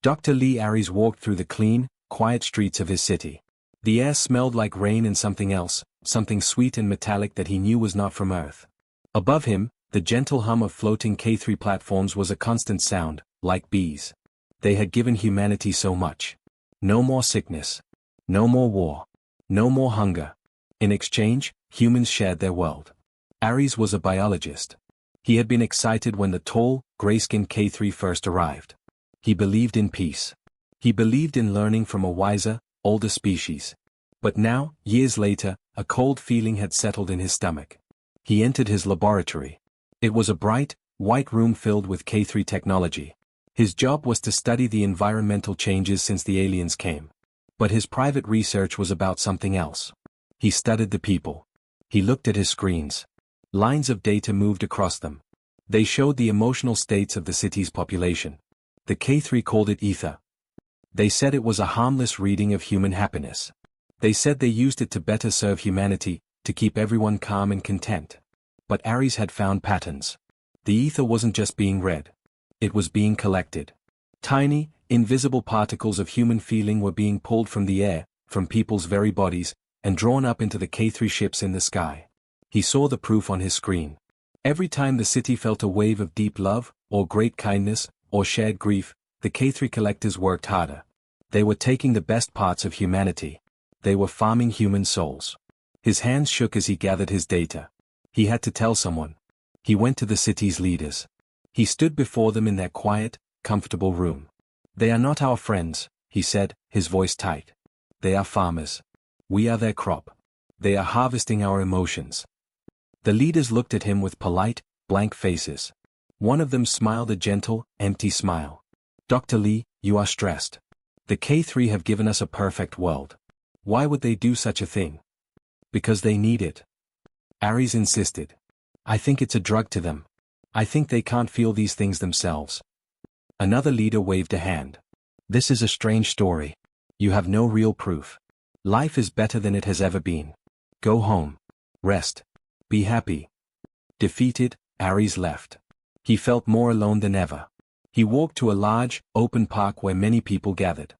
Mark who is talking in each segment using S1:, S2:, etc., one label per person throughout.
S1: Dr. Lee Aries walked through the clean, quiet streets of his city. The air smelled like rain and something else, something sweet and metallic that he knew was not from Earth. Above him, the gentle hum of floating K3 platforms was a constant sound, like bees. They had given humanity so much. No more sickness. No more war. No more hunger. In exchange, humans shared their world. Aries was a biologist. He had been excited when the tall, gray-skinned K3 first arrived. He believed in peace. He believed in learning from a wiser, older species. But now, years later, a cold feeling had settled in his stomach. He entered his laboratory. It was a bright, white room filled with K3 technology. His job was to study the environmental changes since the aliens came. But his private research was about something else. He studied the people. He looked at his screens. Lines of data moved across them. They showed the emotional states of the city's population. The K3 called it ether. They said it was a harmless reading of human happiness. They said they used it to better serve humanity, to keep everyone calm and content. But Aries had found patterns. The ether wasn't just being read. It was being collected. Tiny, invisible particles of human feeling were being pulled from the air, from people's very bodies, and drawn up into the K3 ships in the sky. He saw the proof on his screen. Every time the city felt a wave of deep love, or great kindness, or shared grief, the K3 collectors worked harder. They were taking the best parts of humanity. They were farming human souls. His hands shook as he gathered his data. He had to tell someone. He went to the city's leaders. He stood before them in their quiet, comfortable room. "They are not our friends," he said, his voice tight. "They are farmers. We are their crop. They are harvesting our emotions." The leaders looked at him with polite, blank faces. One of them smiled a gentle, empty smile. "Dr. Lee, you are stressed. The K3 have given us a perfect world. Why would they do such a thing?" "Because they need it." Aries insisted. "I think it's a drug to them. I think they can't feel these things themselves." Another leader waved a hand. "This is a strange story. You have no real proof. Life is better than it has ever been. Go home. Rest. Be happy." Defeated, Aries left. He felt more alone than ever. He walked to a large, open park where many people gathered.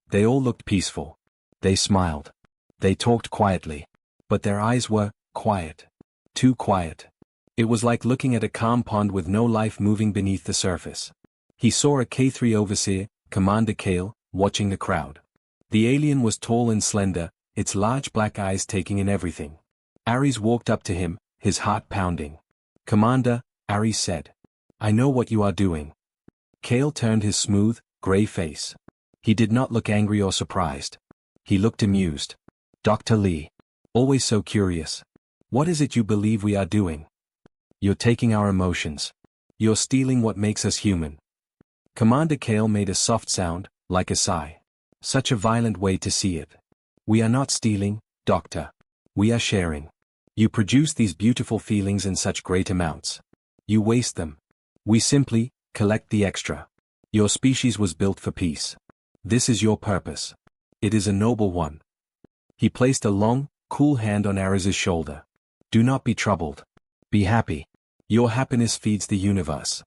S1: They all looked peaceful. They smiled. They talked quietly. But their eyes were quiet. Too quiet. It was like looking at a calm pond with no life moving beneath the surface. He saw a K3 overseer, Commander Kale, watching the crowd. The alien was tall and slender, its large black eyes taking in everything. Aries walked up to him, his heart pounding. "Commander," Aries said. "I know what you are doing." Kale turned his smooth, gray face. He did not look angry or surprised. He looked amused. "Dr. Lee. Always so curious. What is it you believe we are doing?" "You're taking our emotions. You're stealing what makes us human." Commander Kale made a soft sound, like a sigh. Such a violent way to see it. "We are not stealing, Doctor. We are sharing. You produce these beautiful feelings in such great amounts. You waste them. We simply collect the extra. Your species was built for peace. This is your purpose. It is a noble one." He placed a long, cool hand on Aries' shoulder. "Do not be troubled. Be happy. Your happiness feeds the universe."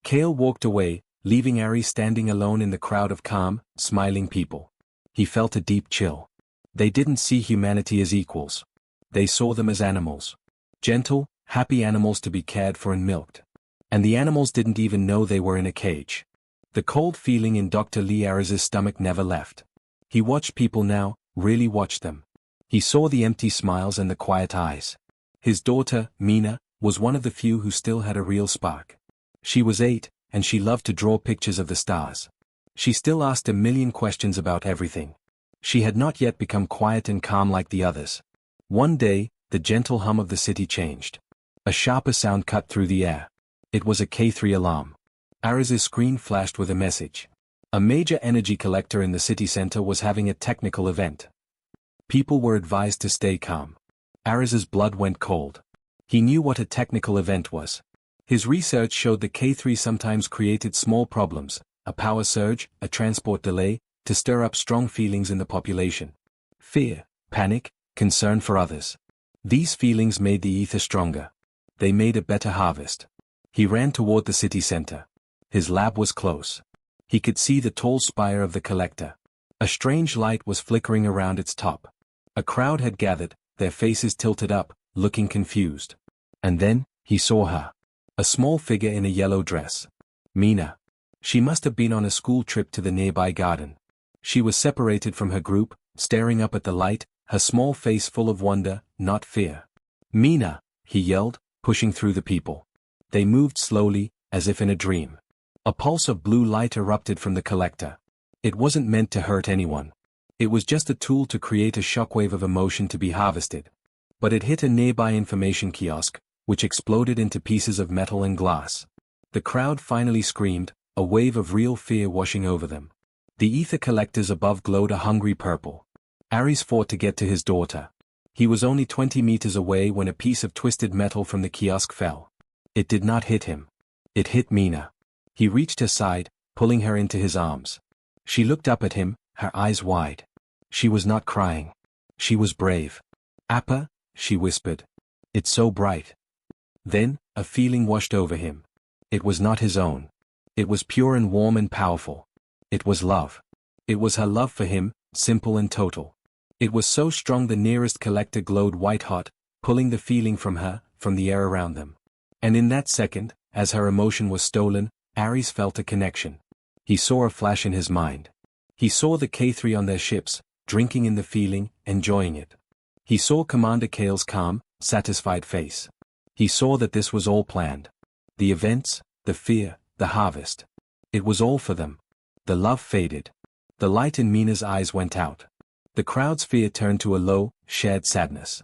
S1: Kale walked away, leaving Aries standing alone in the crowd of calm, smiling people. He felt a deep chill. They didn't see humanity as equals. They saw them as animals. Gentle, happy animals to be cared for and milked. And the animals didn't even know they were in a cage. The cold feeling in Dr. Lee Aries' stomach never left. He watched people now, really watched them. He saw the empty smiles and the quiet eyes. His daughter, Mina, was one of the few who still had a real spark. She was 8, and she loved to draw pictures of the stars. She still asked a million questions about everything. She had not yet become quiet and calm like the others. One day, the gentle hum of the city changed. A sharper sound cut through the air. It was a K3 alarm. Aries' screen flashed with a message. A major energy collector in the city center was having a technical event. People were advised to stay calm. Aries' blood went cold. He knew what a technical event was. His research showed the K3 sometimes created small problems, a power surge, a transport delay, to stir up strong feelings in the population. Fear, panic, concern for others. These feelings made the ether stronger. They made a better harvest. He ran toward the city center. His lab was close. He could see the tall spire of the collector. A strange light was flickering around its top. A crowd had gathered, their faces tilted up, looking confused. And then, he saw her. A small figure in a yellow dress. Mina. She must have been on a school trip to the nearby garden. She was separated from her group, staring up at the light, her small face full of wonder, not fear. Mina, he yelled, pushing through the people. They moved slowly, as if in a dream. A pulse of blue light erupted from the collector. It wasn't meant to hurt anyone. It was just a tool to create a shockwave of emotion to be harvested. But it hit a nearby information kiosk, which exploded into pieces of metal and glass. The crowd finally screamed, a wave of real fear washing over them. The ether collectors above glowed a hungry purple. Ares fought to get to his daughter. He was only 20 meters away when a piece of twisted metal from the kiosk fell. It did not hit him. It hit Mina. He reached her side, pulling her into his arms. She looked up at him, her eyes wide. She was not crying. She was brave. Appa, she whispered. It's so bright. Then, a feeling washed over him. It was not his own. It was pure and warm and powerful. It was love. It was her love for him, simple and total. It was so strong the nearest collector glowed white-hot, pulling the feeling from her, from the air around them. And in that second, as her emotion was stolen, Ares felt a connection. He saw a flash in his mind. He saw the K3 on their ships, drinking in the feeling, enjoying it. He saw Commander Kale's calm, satisfied face. He saw that this was all planned. The events, the fear, the harvest. It was all for them. The love faded. The light in Mina's eyes went out. The crowd's fear turned to a low, shared sadness.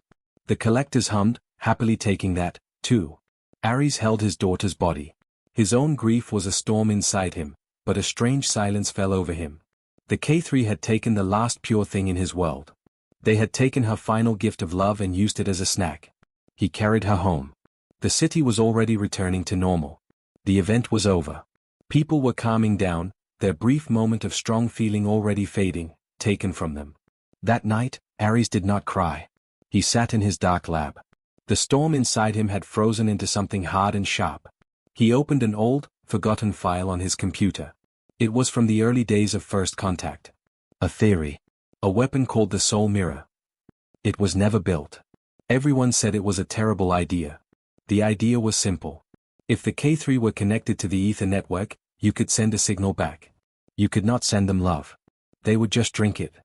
S1: The collectors hummed, happily taking that, too. Ares held his daughter's body. His own grief was a storm inside him, but a strange silence fell over him. The K3 had taken the last pure thing in his world. They had taken her final gift of love and used it as a snack. He carried her home. The city was already returning to normal. The event was over. People were calming down, their brief moment of strong feeling already fading, taken from them. That night, Ares did not cry. He sat in his dark lab. The storm inside him had frozen into something hard and sharp. He opened an old, forgotten file on his computer. It was from the early days of First Contact. A theory. A weapon called the Soul Mirror. It was never built. Everyone said it was a terrible idea. The idea was simple. If the K3 were connected to the ether network, you could send a signal back. You could not send them love. They would just drink it.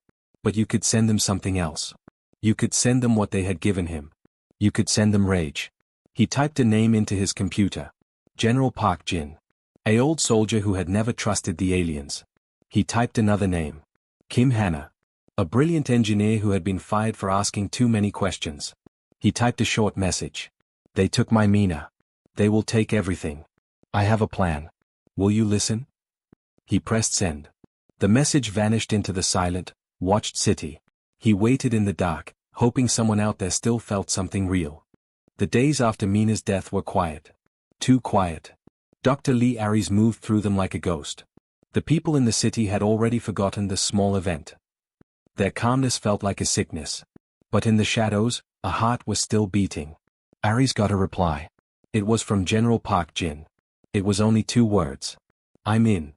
S1: But you could send them something else. You could send them what they had given him. You could send them rage. He typed a name into his computer. General Park Jin. An old soldier who had never trusted the aliens. He typed another name. Kim Hanna. A brilliant engineer who had been fired for asking too many questions. He typed a short message. They took my Mina. They will take everything. I have a plan. Will you listen? He pressed send. The message vanished into the silent, watched city. He waited in the dark, hoping someone out there still felt something real. The days after Mina's death were quiet. Too quiet. Dr. Lee Ares moved through them like a ghost. The people in the city had already forgotten the small event. Their calmness felt like a sickness. But in the shadows, a heart was still beating. Ares got a reply. It was from General Park Jin. It was only 2 words. I'm in.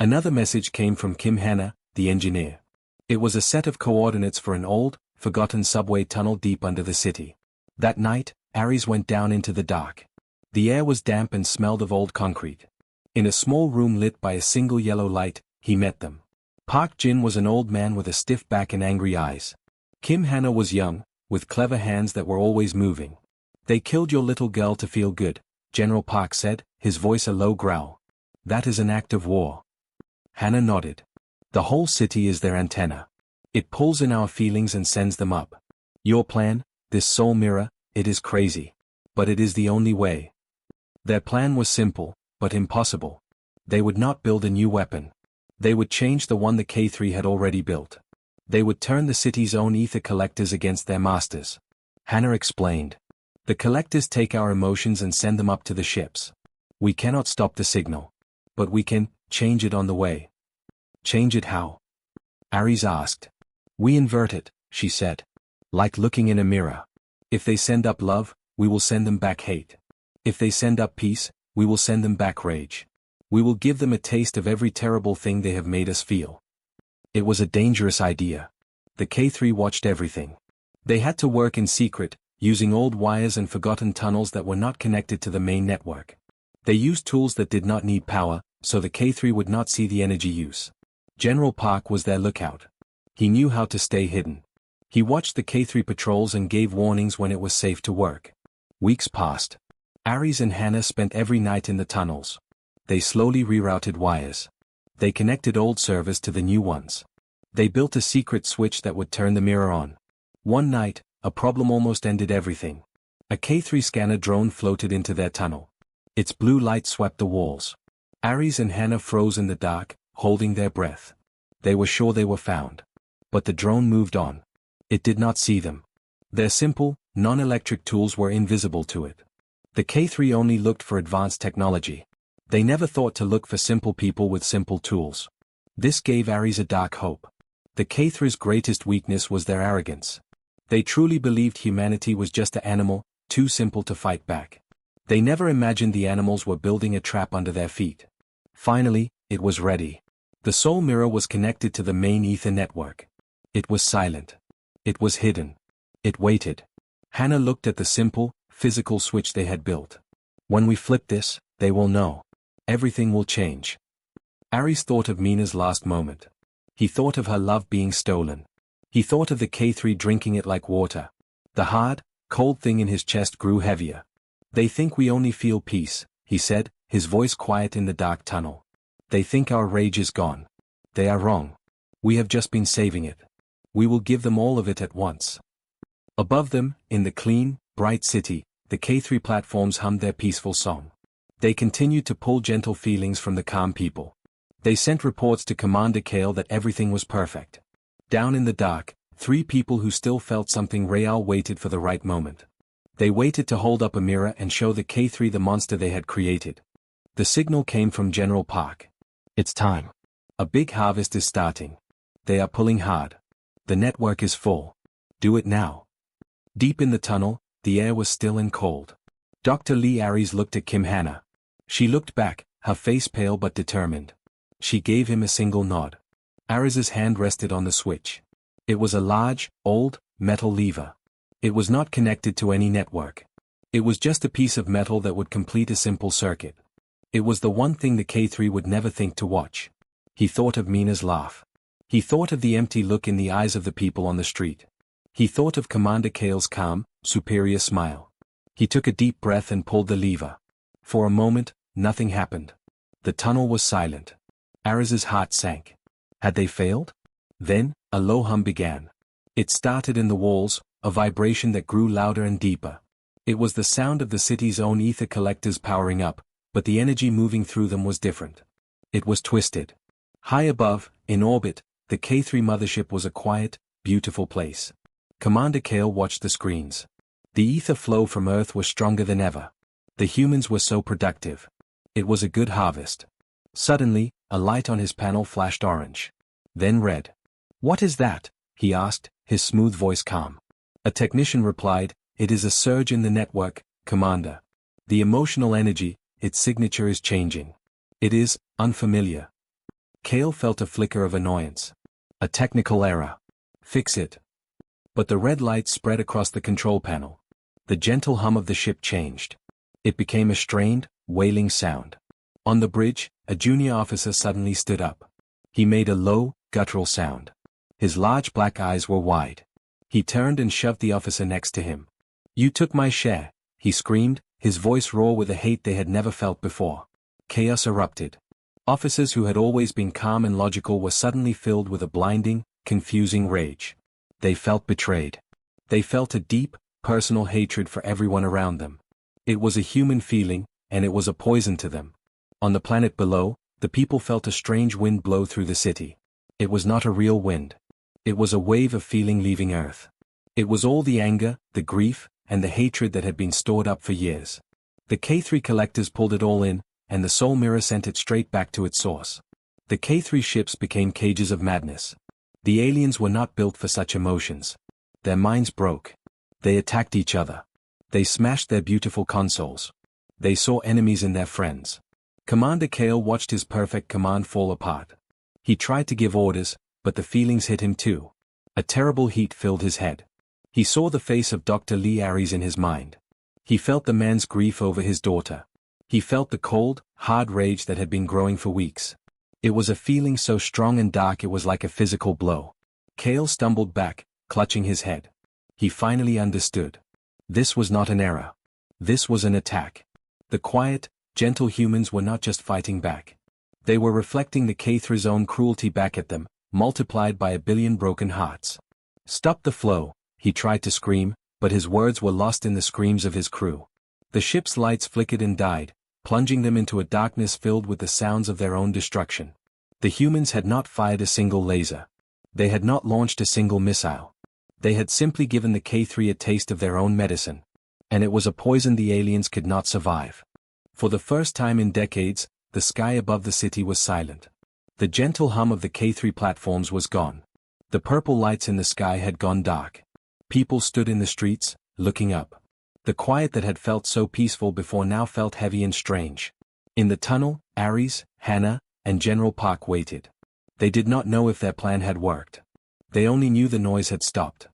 S1: Another message came from Kim Hanna, the engineer. It was a set of coordinates for an old, forgotten subway tunnel deep under the city. That night, Ares went down into the dark. The air was damp and smelled of old concrete. In a small room lit by a single yellow light, he met them. Park Jin was an old man with a stiff back and angry eyes. Kim Hanna was young, with clever hands that were always moving. They killed your little girl to feel good, General Park said, his voice a low growl. That is an act of war. Hanna nodded. The whole city is their antenna. It pulls in our feelings and sends them up. Your plan, this soul mirror, it is crazy. But it is the only way. Their plan was simple, but impossible. They would not build a new weapon. They would change the one the K3 had already built. They would turn the city's own ether collectors against their masters. Hanna explained. The collectors take our emotions and send them up to the ships. We cannot stop the signal. But we can change it on the way. Change it how? Ares asked. We invert it, she said. Like looking in a mirror. If they send up love, we will send them back hate. If they send up peace, we will send them back rage. We will give them a taste of every terrible thing they have made us feel. It was a dangerous idea. The K3 watched everything. They had to work in secret, using old wires and forgotten tunnels that were not connected to the main network. They used tools that did not need power, so the K3 would not see the energy use. General Park was their lookout. He knew how to stay hidden. He watched the K3 patrols and gave warnings when it was safe to work. Weeks passed. Ares and Hannah spent every night in the tunnels. They slowly rerouted wires. They connected old servers to the new ones. They built a secret switch that would turn the mirror on. One night, a problem almost ended everything. A K3 scanner drone floated into their tunnel. Its blue light swept the walls. Ares and Hannah froze in the dark, holding their breath. They were sure they were found. But the drone moved on. It did not see them. Their simple, non-electric tools were invisible to it. The K3 only looked for advanced technology. They never thought to look for simple people with simple tools. This gave Ares a dark hope. The K3's greatest weakness was their arrogance. They truly believed humanity was just an animal, too simple to fight back. They never imagined the animals were building a trap under their feet. Finally, it was ready. The soul mirror was connected to the main ether network. It was silent. It was hidden. It waited. Hannah looked at the simple, physical switch they had built. When we flip this, they will know. Everything will change. Ares thought of Mina's last moment. He thought of her love being stolen. He thought of the K3 drinking it like water. The hard, cold thing in his chest grew heavier. They think we only feel peace, he said, his voice quiet in the dark tunnel. They think our rage is gone. They are wrong. We have just been saving it. We will give them all of it at once. Above them, in the clean, bright city, the K3 platforms hummed their peaceful song. They continued to pull gentle feelings from the calm people. They sent reports to Commander Kale that everything was perfect. Down in the dark, 3 people who still felt something real waited for the right moment. They waited to hold up a mirror and show the K3 the monster they had created. The signal came from General Park. It's time. A big harvest is starting. They are pulling hard. The network is full. Do it now. Deep in the tunnel, the air was still and cold. Dr. Lee Ares looked at Kim Hannah. She looked back, her face pale but determined. She gave him a single nod. Ares's hand rested on the switch. It was a large, old, metal lever. It was not connected to any network. It was just a piece of metal that would complete a simple circuit. It was the one thing the K3 would never think to watch. He thought of Mina's laugh. He thought of the empty look in the eyes of the people on the street. He thought of Commander Kale's calm, superior smile. He took a deep breath and pulled the lever. For a moment, nothing happened. The tunnel was silent. Ares's heart sank. Had they failed? Then, a low hum began. It started in the walls, a vibration that grew louder and deeper. It was the sound of the city's own ether collectors powering up, but the energy moving through them was different. It was twisted. High above, in orbit, the K3 mothership was a quiet, beautiful place. Commander Kale watched the screens. The ether flow from Earth was stronger than ever. The humans were so productive. It was a good harvest. Suddenly, a light on his panel flashed orange. Then red. "What is that?" he asked, his smooth voice calm. A technician replied, "It is a surge in the network, Commander. The emotional energy, its signature is changing. It is unfamiliar." Kale felt a flicker of annoyance. A technical error. Fix it. But the red light spread across the control panel. The gentle hum of the ship changed. It became a strained, wailing sound. On the bridge, a junior officer suddenly stood up. He made a low, guttural sound. His large black eyes were wide. He turned and shoved the officer next to him. "You took my share," he screamed, his voice raw with a hate they had never felt before. Chaos erupted. Officers who had always been calm and logical were suddenly filled with a blinding, confusing rage. They felt betrayed. They felt a deep, personal hatred for everyone around them. It was a human feeling, and it was a poison to them. On the planet below, the people felt a strange wind blow through the city. It was not a real wind. It was a wave of feeling leaving Earth. It was all the anger, the grief, and the hatred that had been stored up for years. The K3 collectors pulled it all in, and the soul mirror sent it straight back to its source. The K3 ships became cages of madness. The aliens were not built for such emotions. Their minds broke. They attacked each other. They smashed their beautiful consoles. They saw enemies in their friends. Commander Kale watched his perfect command fall apart. He tried to give orders, but the feelings hit him too. A terrible heat filled his head. He saw the face of Dr. Lee Aries in his mind. He felt the man's grief over his daughter. He felt the cold, hard rage that had been growing for weeks. It was a feeling so strong and dark it was like a physical blow. Kale stumbled back, clutching his head. He finally understood. This was not an error. This was an attack. The quiet, gentle humans were not just fighting back. They were reflecting the K3's own cruelty back at them, multiplied by 1 billion broken hearts. Stop the flow, he tried to scream, but his words were lost in the screams of his crew. The ship's lights flickered and died, plunging them into a darkness filled with the sounds of their own destruction. The humans had not fired a single laser. They had not launched a single missile. They had simply given the K3 a taste of their own medicine. And it was a poison the aliens could not survive. For the first time in decades, the sky above the city was silent. The gentle hum of the K3 platforms was gone. The purple lights in the sky had gone dark. People stood in the streets, looking up. The quiet that had felt so peaceful before now felt heavy and strange. In the tunnel, Aries, Hannah, and General Park waited. They did not know if their plan had worked. They only knew the noise had stopped.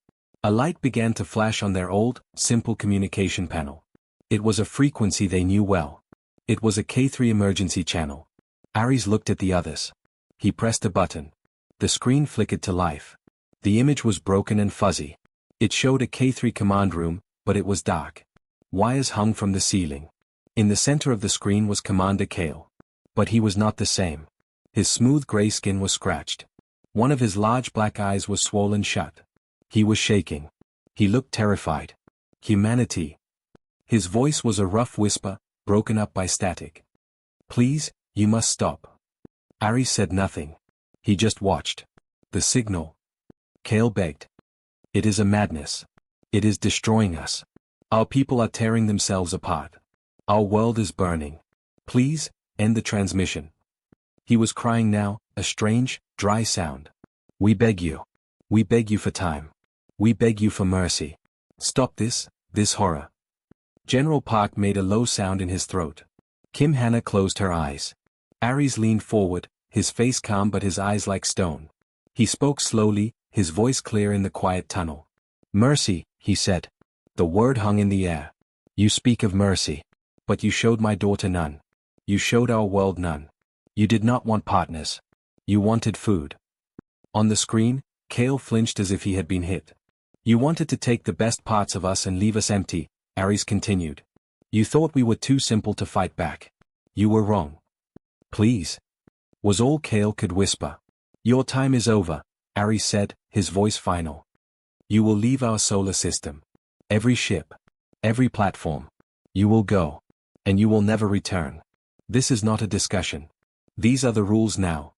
S1: A light began to flash on their old, simple communication panel. It was a frequency they knew well. It was a K3 emergency channel. Aries looked at the others. He pressed a button. The screen flickered to life. The image was broken and fuzzy. It showed a K3 command room, but it was dark. Wires hung from the ceiling. In the center of the screen was Commander Kale. But he was not the same. His smooth gray skin was scratched. One of his large black eyes was swollen shut. He was shaking. He looked terrified. Humanity. His voice was a rough whisper, broken up by static. Please, you must stop. Aries said nothing. He just watched. The signal. Kale begged. It is a madness. It is destroying us. Our people are tearing themselves apart. Our world is burning. Please, end the transmission. He was crying now, a strange, dry sound. We beg you. We beg you for time. We beg you for mercy. Stop this horror. General Park made a low sound in his throat. Kim Hannah closed her eyes. Aries leaned forward, his face calm but his eyes like stone. He spoke slowly, his voice clear in the quiet tunnel. Mercy, he said. The word hung in the air. You speak of mercy. But you showed my daughter none. You showed our world none. You did not want partners. You wanted food. On the screen, Kale flinched as if he had been hit. You wanted to take the best parts of us and leave us empty, Aries continued. You thought we were too simple to fight back. You were wrong. Please. Was all Kale could whisper. Your time is over, Aries said, his voice final. You will leave our solar system. Every ship. Every platform. You will go. And you will never return. This is not a discussion. These are the rules now.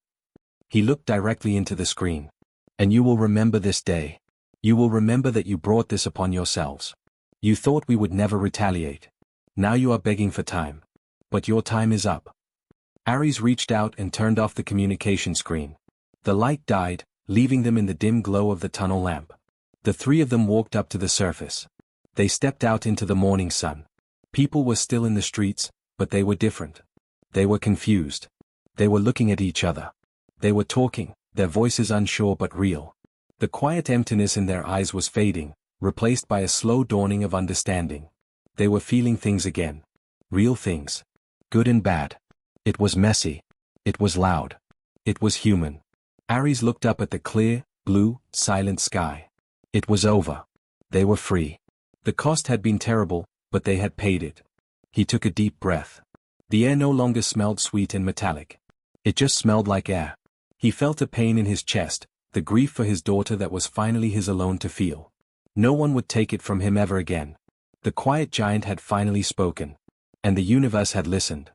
S1: He looked directly into the screen. And you will remember this day. You will remember that you brought this upon yourselves. You thought we would never retaliate. Now you are begging for time. But your time is up. Aries reached out and turned off the communication screen. The light died, leaving them in the dim glow of the tunnel lamp. The three of them walked up to the surface. They stepped out into the morning sun. People were still in the streets, but they were different. They were confused. They were looking at each other. They were talking, their voices unsure but real. The quiet emptiness in their eyes was fading, replaced by a slow dawning of understanding. They were feeling things again. Real things. Good and bad. It was messy. It was loud. It was human. Aries looked up at the clear, blue, silent sky. It was over. They were free. The cost had been terrible, but they had paid it. He took a deep breath. The air no longer smelled sweet and metallic. It just smelled like air. He felt a pain in his chest, the grief for his daughter that was finally his alone to feel. No one would take it from him ever again. The quiet giant had finally spoken. And the universe had listened.